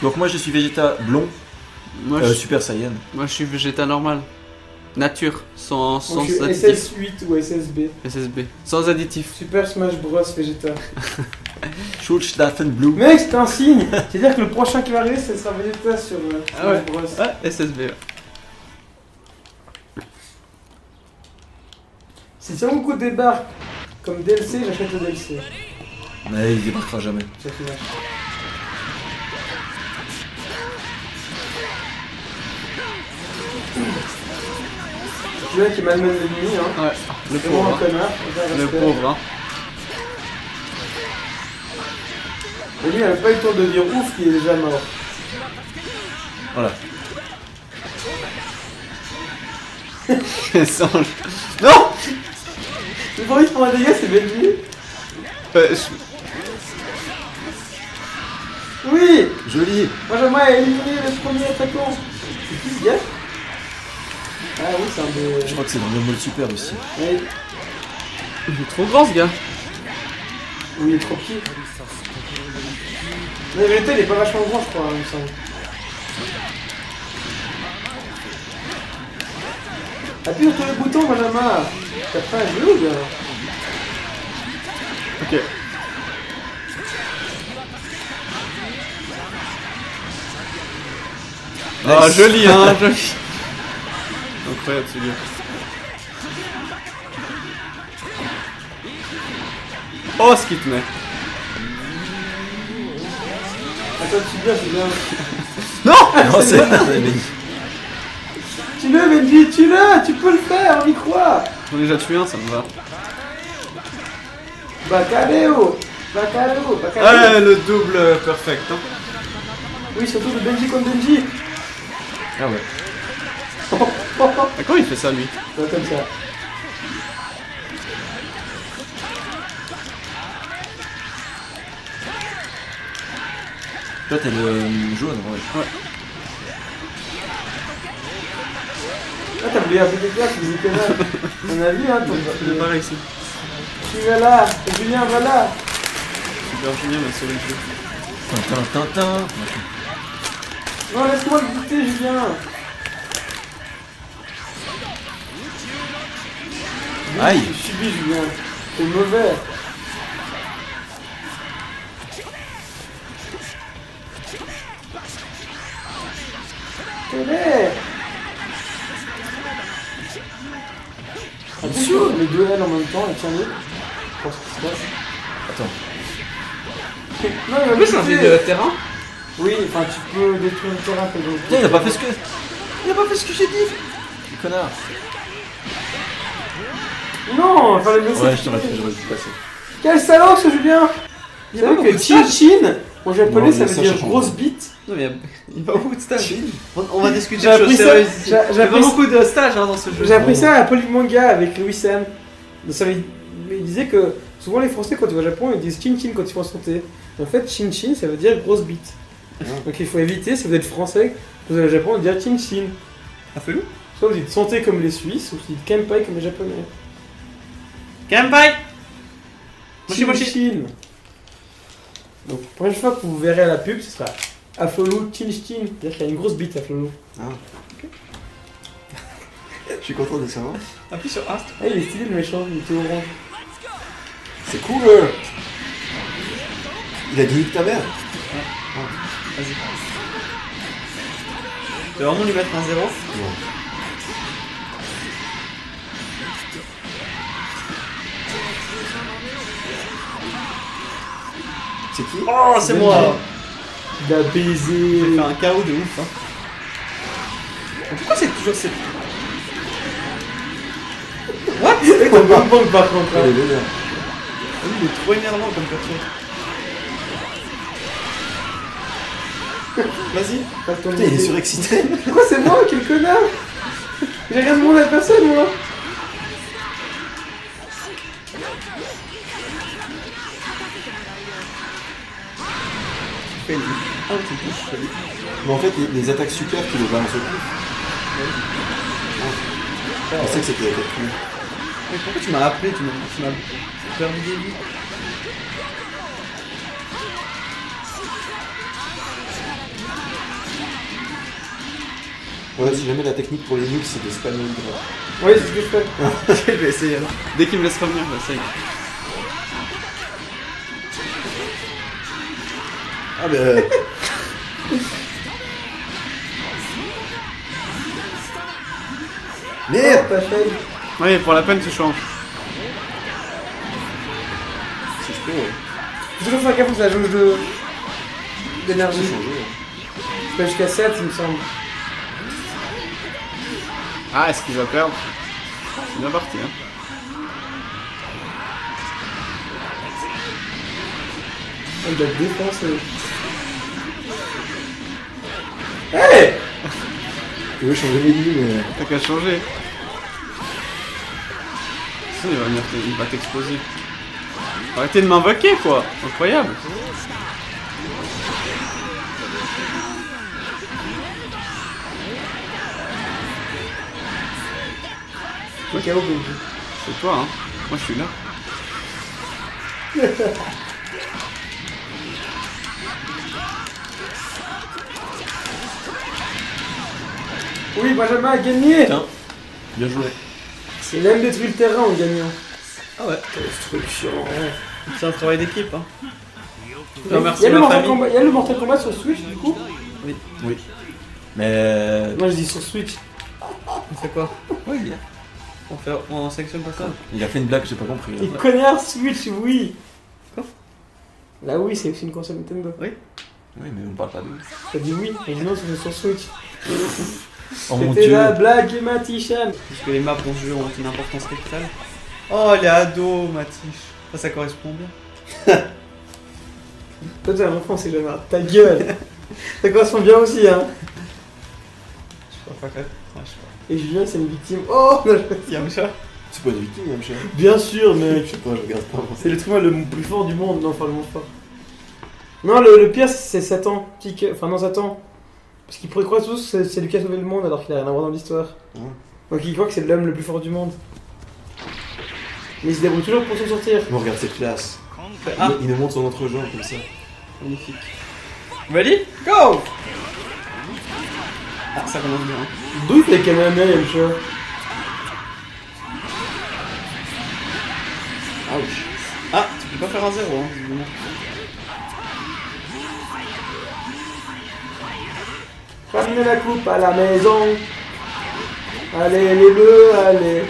Donc moi je suis Vegeta blond, Moi, je... Super Saiyan. Moi je suis Vegeta normal. Nature, sans Moi, je suis additif. SS8 ou SSB. SSB. Sans additif. Super Smash Bros Vegeta. Schulstaffen Blue. Mec, c'est un signe. C'est-à-dire que le prochain qui va arriver, ce sera Vegeta sur Ah ouais. Smash Bros. Ouais, SSB. Ouais. Si Sangoku débarque comme DLC, j'achète le DLC. Mais il débarquera jamais. C'est Smash. Tu vois qui malmène l'ennemi, hein. Ouais. Le C'est vraiment un pauvre. Hein. connard. Le pauvre. Hein. Et lui, il a pas eu le temps de dire ouf, il est déjà mort. Voilà. Singe. Non. Le premier qui prend un dégât, c'est Benji. Oui. Joli. Moi j'aimerais éliminer le premier attaquant. C'est qui ce gars? Ah oui, c'est un de... Je crois que c'est dans le mode super aussi. Ouais. Il est trop grand ce gars. Oui, il est trop petit. Mais le VT, il est pas vachement grand, je crois, il me semble. Appuie sur tous les boutons, Benjamin. T'as pas un jeu ou bien? Ok. Ah, Nice. joli, hein, joli. Incroyable celui-là. Oh, ce qu'il te met. Attends, tu viens, c'est bien. Non. Non, c'est... Tue-le, Benji, tue-le, tu peux le faire, on y croit. J'en ai déjà tué un, ça me va. Bacaleo, Bacaleo, Bacaleo. Ouais, le double perfect, hein. Oui, surtout le Benji contre Benji. Ah ouais. Ah, comment il fait ça, lui? Ouais, comme ça. Toi t'es le jaune, ouais. Ah, t'as voulu appeler quelqu'un, tu disais que là. On a vu, hein, Il est pareil ici. Tu vas là, Julien, va là. Super Julien m'a sauvé le jeu. Tintin. Non, laisse-moi le goûter, Julien. Aïe. Tu subis, Julien. C'est mauvais. Télé. Attention, les deux L en même temps, et tiens-le. Pour ce qui se passe. Attends. Non, il va En plus, c'est un buter. de terrain. Oui, enfin, tu peux détruire le terrain. Putain, il a pas fait ce que... Il a pas fait ce que j'ai dit. Le connard. Non, enfin, le laisser. Ouais, je t'aurais dû passer. Quel salaud, ce Julien. Il Vous y a pas savez beaucoup que de Chin Chin, en japonais, Non, ça mais veut ça, dire ça change. grosse bite. Non, mais il va beaucoup de stages. On va discuter J'ai de appris choses ça, sérieuses ici. j'ai Il y a appris pas ça- beaucoup de stages hein, dans ce jeu. J'ai appris ça à Polymanga avec Louis Sam. Donc, il disait que souvent les Français, quand ils vont au Japon, ils disent Chin Chin quand ils font son thé. En fait, Chin Chin, ça veut dire grosse bite. Donc il faut éviter, si vous êtes français, vous allez au Japon, de dire Chin Chin. Ah, fais-le. Soit vous dites santé comme les Suisses, ou vous dites Kenpai comme les Japonais. Kanpai. Moshi Chin moshi. Chin. Donc, la prochaine fois que vous verrez à la pub, ce sera Aflolu Chin Chin. C'est-à-dire qu'il y a une grosse bite Aflolu. Je suis content de savoir. Appuie sur Ast. Ah, il est stylé le méchant, il était orange. C'est cool. Il a dit que ta mère. Vas-y. Tu vas vraiment lui mettre un 0. Non. C'est qui? Oh, c'est moi. Il a baisé. J'ai fait un KO de ouf. Hein. Pourquoi c'est toujours cette. What? C'est comme un banque par contre. Elle est Hein. vénère. Lui, il est trop énervant comme perso. Vas-y. Pas ton Putain, il est idée. surexcité. Pourquoi c'est moi, quel connard? J'ai rien demandé à personne, moi. Fais une. Ah, tu touches. Salut. Mais en fait, les attaques super, tu les balances au coup. Je pensais que c'était la tête. Mais pourquoi tu m'as appelé? Tu m'as perdu des vies. Ouais, si jamais la technique pour les nukes c'est de spammer le droit. Oui, c'est ce que je fais. Je vais essayer alors. Dès qu'il me laisse revenir, bah ça y est. Ah bah... Merde. T'as fait. Oui, pour la peine, tu changes. Si je peux, ouais. Faut toujours faire gaffe avec la jauge d'énergie. J'ai changé. Je peux jusqu'à 7, il me semble. Ah, est-ce qu'il va perdre? C'est bien parti, hein. Il doit défoncer. Hey! Tu veux changer les lignes, mais... T'as qu'à changer. Sinon, il va venir il va t'exploser. Arrêtez de m'invoquer, quoi. Incroyable. Ok, ok. C'est toi, hein. Moi, je suis là. Oui, Benjamin a gagné! Tiens. Bien joué. Il aime détruire le terrain en gagnant. Ah ouais. Destruction. C'est un travail d'équipe, hein. Il y a le Mortal Kombat sur Switch du coup? Oui. Mais... Moi je dis sur Switch. On fait quoi? Oui, bien. On sélectionne pas ça. Il a fait une blague, j'ai pas compris. Et connard, Switch, oui! Quoi? Là oui, c'est aussi une console Nintendo. Oui, mais on parle pas de... T'as dit oui, et non, c'est sur Switch. Oh mon C'était dieu. la blague, Matichan. Parce que les maps dans ce jeu ont une importance capitale. Oh, les ados, Matiche. Ça correspond bien. Toi, t'es un enfant, c'est jamais. Ta gueule! Ça correspond bien aussi, hein. Je crois pas que... Ouais, je sais pas. Et Julien, c'est une victime. Oh! Yamcha. C'est pas une victime, hein, monsieur. Bien sûr, Je mec. sais pas, je regarde pas. C'est le truc le plus fort du monde. Non, enfin, le moins fort. Non, le pire, c'est Satan. Enfin, non, Satan. Parce qu'il pourrait croire tous que c'est lui qui a sauvé le monde alors qu'il a rien à voir dans l'histoire. Ouais. Donc il croit que c'est l'homme le plus fort du monde. Mais il se débrouille toujours pour s'en sortir. On regarde cette classe. Ah, Il nous montre son entre-genre comme ça. magnifique. Ready? Go! Ah, ça commence bien. D'où il fait les Kamehameha, Yamcha? Ouch. Ah, tu peux pas faire un 0, hein, visiblement. Ramenez la coupe à la maison. Allez, les bleus, allez.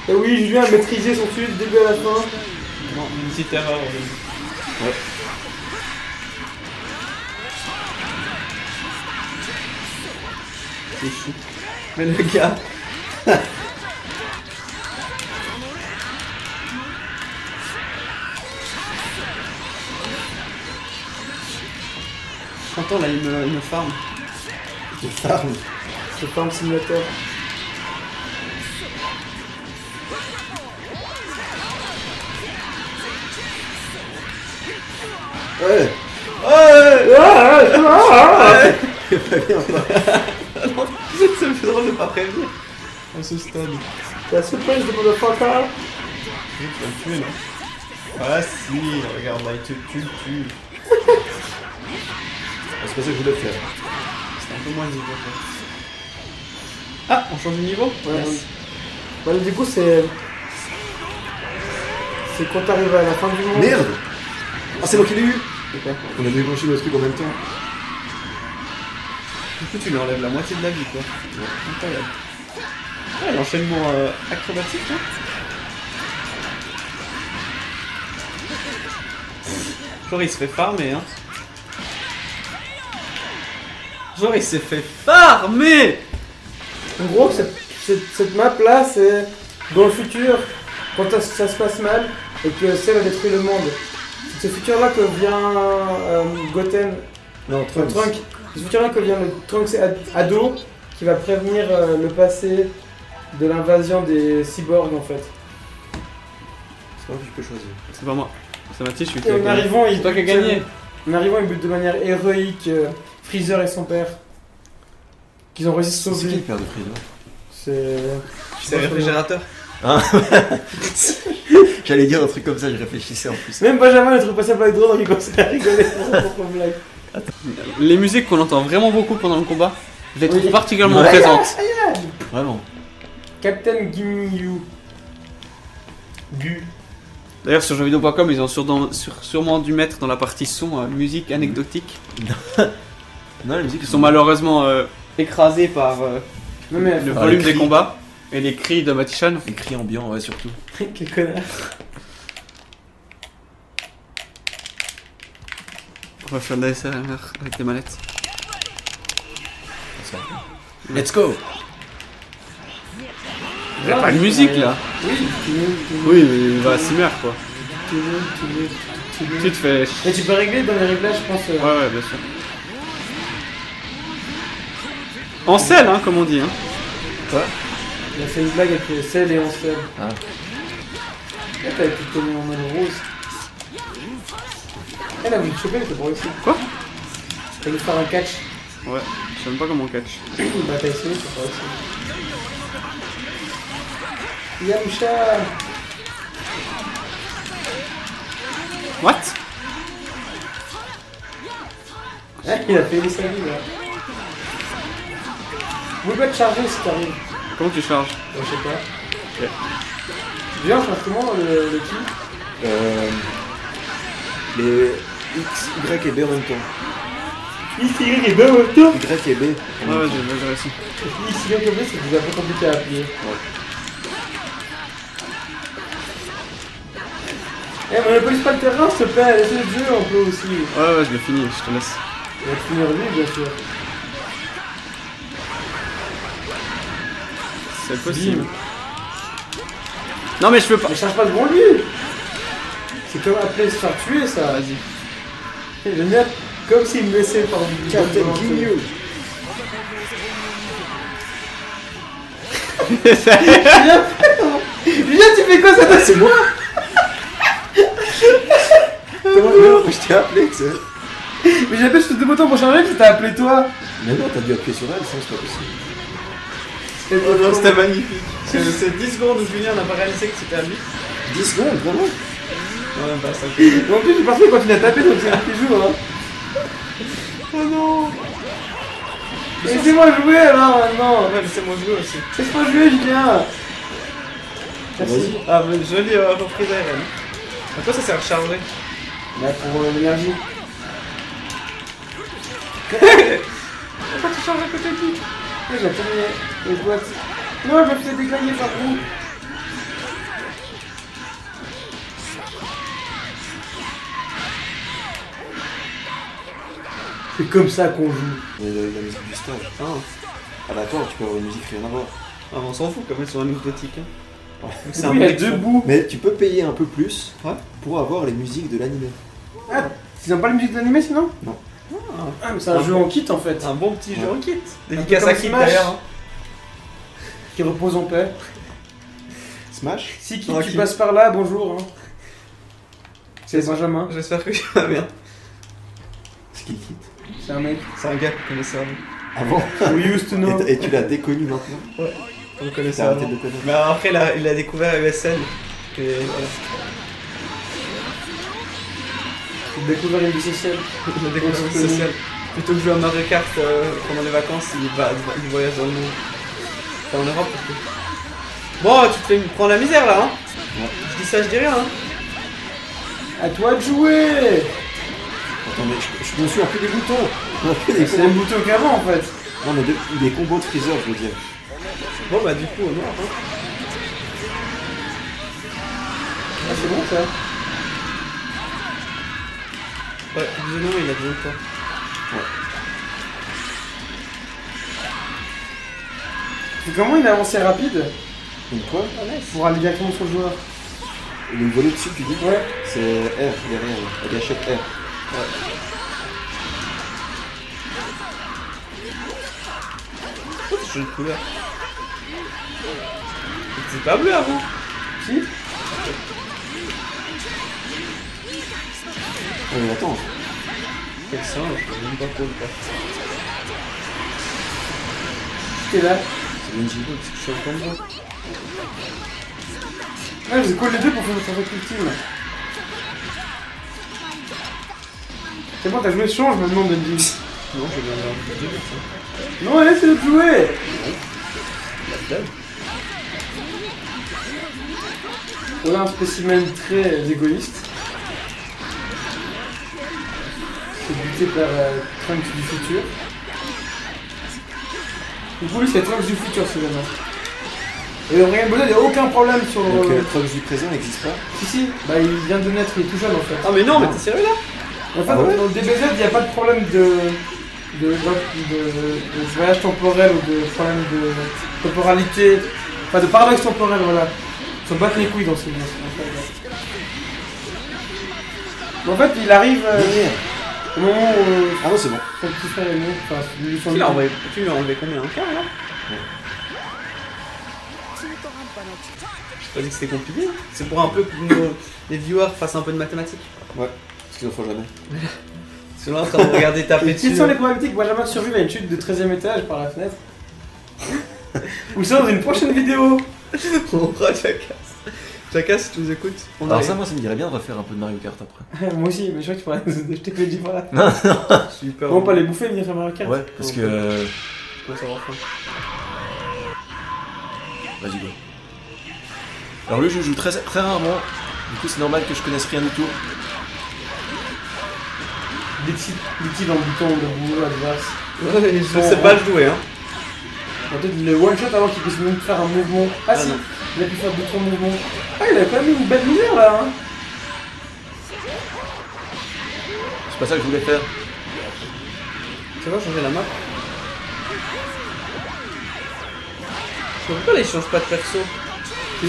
Et oui, Julien a maîtrisé son suite du début à la fin. Non, une petite erreur. Ouais. C'est fou. Mais le gars... Attends, là, il me farm. C'est farm. C'est Farm Simulator. Ouais. C'est pas bien, quoi. Ça me fait drôle de pas prévenir. À ce stade. La surprise de motherfucker. Tu vas me tuer, là. Ah si, regarde là, il te tue. C'est pas ça que je voulais faire. C'était un peu moins niveau, quoi. Ah, on change de niveau? Ouais. Yes. Bah, du coup, c'est quand t'arrives à la fin du monde. Merde. Ah, c'est moi qui l'ai eu. C'est quoi? On a déclenché le truc en même temps. Du coup, tu lui enlèves la moitié de la vie, quoi. Incroyable. Ouais, l'enchaînement acrobatique, hein. Genre, il se fait farmer, hein. Genre, il s'est fait farmer. En gros, cette map là, c'est dans le futur, quand ça se passe mal et que Cell a détruit le monde. C'est ce futur là que vient Goten, Non, Trunks. Trunk. C'est ce futur là que vient le Trunks ado qui va prévenir le passé de l'invasion des cyborgs en fait. C'est pas moi qui peux choisir. C'est pas moi. C'est Mathis, je suis Et en arrivant, C'est toi qui as gagné. En arrivant, il bute de manière héroïque Freezer et son père. Qu'ils ont réussi à se C'est qui le sauver. père de Freezer? C'est. C'est le réfrigérateur. Hein? J'allais dire un truc comme ça, je réfléchissais en plus. Même Benjamin, il trouve pas ça blague drôle, donc il commence à rigoler pour sa propre blague. Les musiques qu'on entend vraiment beaucoup pendant le combat, je les trouve Oui. particulièrement Ouais. présentes. Vraiment. Captain Gimme You. Gu. D'ailleurs, sur jeuxvideo.com, ils ont sûrement dû mettre dans la partie son musique anecdotique. Non, la musique, Ils sont malheureusement écrasés par Non mais, le Ah, volume les des cris. combats et les cris de Matichan. écrit ambiant, ouais, surtout. quel connard. On va faire de la SMR avec des manettes. Let's go. Il n'y a pas de musique là. Oui, Oui, mais il va s'y mettre quoi. Tu te fais. Et tu peux régler dans les réglages, je pense. Ouais, bien sûr. En selle, hein, comme on dit. Hein. Quoi? Il a fait une blague avec les sel et en sel. Ah. Elle t'avais tout tourné en mode rose. Elle a voulu te choper, mais c'est pas réussi. Quoi? T'as voulu faire un catch. Ouais, je sais même pas comment on catch. Bah t'as essayé, c'est pas réussi. Yamcha. What? Il a fait les saluts là. Vous pouvez te charger si t'arrives. Comment tu charges? Je sais pas. Ok. Viens, on change comment le ki? Les X, Y et B en même temps. X, Y et B en même temps. Y et B. Ouais, j'ai réussi. X, Y et B, c'est déjà un peu compliqué à appuyer. Eh, monopolise pas le terrain, s'il te plaît, laisse le jeu un peu aussi. Ouais, je l'ai fini, je te laisse. Il va finir lui, bien sûr. C'est possible. Non, mais je peux pas. Mais charge pas devant lui. C'est comme appeler se faire tuer, ça. Vas-y. J'aime bien comme s'il me laissait par une Captain Ginyu. Julien, tu fais quoi ça? C'est moi. Non, je t'ai appelé, tu sais. Mais j'appelle sur deux boutons pour changer, je t'ai appelé toi. Mais non, t'as dû appuyer sur elle, sinon c'est pas possible. C'était magnifique. C'est 10 secondes où Julien n'a pas réalisé que c'était à lui. 10 secondes, vraiment? Ouais, bah ça. Mais en plus, j'ai pensé quand tu l'as tapé, donc c'est lui qui joue, hein. Oh non! Laissez-moi jouer alors maintenant. Ouais, laissez-moi jouer aussi. Laisse-moi jouer, Julien. Vas-y. Ah, mais jolie reprise aérienne. À quoi ça sert à recharger? Là, pour l'énergie. Pourquoi tu charges à côté de lui? Ouais, j'ai terminé les boîtes. Non, je me faisais déglinguer par vous. C'est comme ça qu'on joue. Mais la musique du stage. Ah bah attends, tu peux avoir une musique rien à voir. Ah, on s'en fout quand même sur un anecdotique. Hein. Ouais. C'est Oui, il y a mec, deux ça. bouts. Mais tu peux payer un peu plus Ouais. pour avoir les musiques de l'animé. Ah, ils n'ont pas la musique d'animé sinon? Non. Ah, mais c'est un jeu en kit en fait. Un bon petit jeu Ouais. en kit. peu Dédicace comme à Kit Smash. d'ailleurs. Hein. Qui repose en paix. Smash? Si qui, Tranquille. tu passes par là, bonjour. Hein. C'est Benjamin. J'espère que tu vas bien. C'est qui le kit? C'est un mec. C'est un gars qu'on connaissait avant. Avant. We used to know. Et tu l'as déconnu maintenant? On le connaissait T'as arrêté avant. de le connaître? Mais après, il a découvert USL. Et voilà. J'ai découvert une vie sociale. Il a découvert le social. Plutôt que de jouer à Mario Kart pendant les vacances, il voyage dans le monde. Enfin, en Europe, surtout. Bon, tu te fais prendre la misère là, hein. Ouais. Je dis ça, je dis rien, hein. À toi de jouer. Attends, mais je me suis plus des boutons. On a fait des C'est le combos. bouton qu'avant en fait. Non, mais des combos de Freezer, je veux dire. Bon, bah, du coup, non, hein. Ah, c'est bon ça. Ouais, Xeno, il a besoin de toi. C'est comment une avancée rapide Donc quoi? pour aller directement sur le joueur? Le volet dessus, tu dis? Ouais. C'est R derrière, elle achète R. Pourquoi tu changes de couleur? C'est pas bleu avant. Si. Oh, mais attends. Quel singe, je sais même pas quoi le faire. T'es là. C'est Benji. Je suis en combo. Ouais, je colle les deux pour faire notre truc ultime. C'est bon, t'as joué change maintenant, Benji. Non, je viens de dire ça. Non, laissez-le jouer. La flemme. Voilà un spécimen très égoïste. C'est buté par Trunks du futur. Du coup, lui, c'est Trunks du futur, ce gars-là. Et Dragon Ball Z, il n'y a aucun problème sur le. Donc Trunks du présent n'existe pas. Si, si, bah il vient de naître, il est tout jeune en fait. Ah, mais non, mais t'es sérieux là? En fait, Ah ouais dans le DBZ, il n'y a pas de problème de voyage temporel ou de problème de temporalité, enfin de paradoxe temporel, voilà. Ils s'en battent les couilles dans ce jeu. En fait, il arrive au moment où Ah non, c'est bon. son petit frère est né, enfin, lui, son Tu lui as enlevé combien? Un quart là? J'ai pas dit que c'était compliqué. C'est pour un peu que les viewers fassent un peu de mathématiques. Ouais, parce qu'ils en font jamais. Parce que là, en train de regarder taper Et dessus. quelles sont les probabilités que Benjamin survive à une chute de 13e étage par la fenêtre? Ou ça dans une prochaine vidéo. On fera Jackass. Jackass, si tu nous écoutes, on Alors arrive. ça, moi, ça me dirait bien de refaire un peu de Mario Kart après. Moi aussi, mais je crois que tu parlais de jeter que dit par là. Non, non. Super. On va pas les bouffer, venir faire Mario Kart. Ouais, parce que... Je commence à avoir faim. Vas-y, go. Alors lui, je joue très, très rarement. Du coup, c'est normal que je connaisse rien du tout. Liquide en bouton de bourreau adverse. Ouais, je sais pas le jouer, hein. Peut-être le one shot avant qu'il puisse même faire un mouvement. Ah, si, non. il a pu faire 2-3 mouvements. Ah, il a quand même mis une belle lumière là. Hein. C'est pas ça que je voulais faire. Tu vas changer la map? Pourquoi ils changent pas de perso? Si.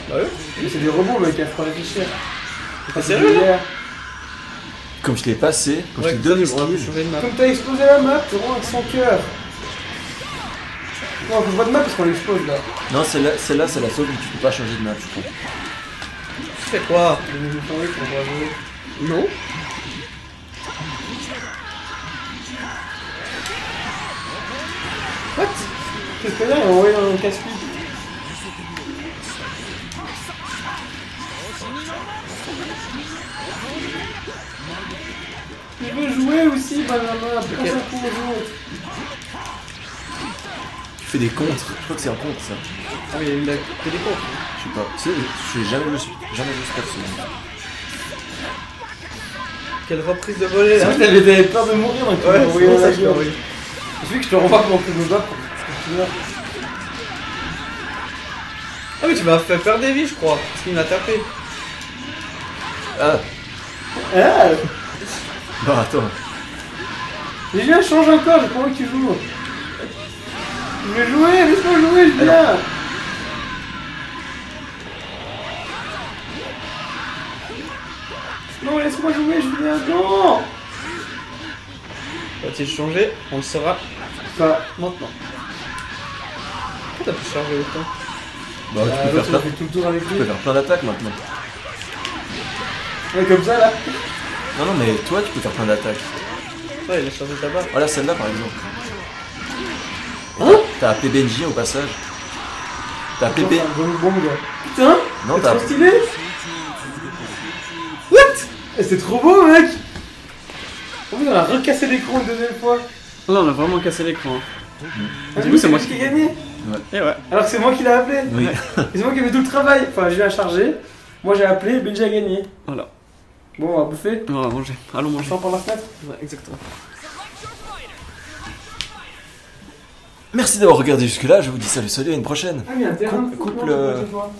Bah ouais. Mais c'est des robots, mec, il faut réfléchir. T'es sérieux là? Comme je l'ai passé, quand je Ouais, t'ai donné on va plus skill. changer de map. Comme t'as explosé la map, tu rends avec son cœur. Non, on change pas de map parce qu'on l'explose là. Non, celle-là, c'est la seule où tu peux pas changer de map, je crois. Tu fais quoi? Les nouveaux favoris qu'on va jouer. Non? What? Qu'est-ce que là, il a envoyé dans le casse-pipe. Je veux jouer aussi, Benjamin, pourquoi ça pour jouer? Tu fais des contres. Je crois que c'est un contre, ça. Ah oui, il y a une télécompte. Je sais pas. Tu sais, je fais jamais joué ce perso. Quelle reprise de volée C'est là? vrai que t'avais peur de mourir, donc tu m'as Ouais, envoyé c'est dans ça la que je gueule. t'ai envoyé. Je sais que je te renvoie pour que je me batte pour que tu meurs. Ah oui, tu m'as fait perdre des vies, je crois. Parce qu'il m'a tapé. Ah. Ah, Bon, attends. Julien, change encore, j'ai pas envie que tu joues. Je vais jouer, laisse-moi jouer, Julien. Non, laisse-moi jouer, Julien, non. Va-t-il changer? On le saura Enfin, maintenant. Pourquoi t'as pu charger autant? Bah, tu peux l'autre, faire il a fait tout le tour avec Tu lui. peux faire plein d'attaques maintenant. Ouais, comme ça, là. Non, non, mais toi, tu peux faire plein d'attaques. Ouais, il a changé ta barre. Voilà, celle-là, par exemple. Et Hein? t'as appelé Benji au passage. T'as appelé Enfin, bon, gars. Putain, Non, c'est t'as trop appelé... stylé. What? Eh, c'est trop beau, mec. En fait, on a recassé l'écran une deuxième fois. Là, on a vraiment cassé l'écran. Ah, Du coup, c'est moi qui ai gagné. Et ouais. Alors que c'est moi qui l'ai appelé. Oui. Et c'est moi qui ai fait tout le travail. Enfin, j'ai à charger. Moi, j'ai appelé, Benji a gagné. Voilà. Bon, on va bouffer. On va manger. Allons On manger. sort par la fenêtre. Ouais, exactement. Merci d'avoir regardé jusque-là, je vous dis salut, salut, à une prochaine. Ah, mais il y a un terrain de foot, couple, non, c'est pas chez toi.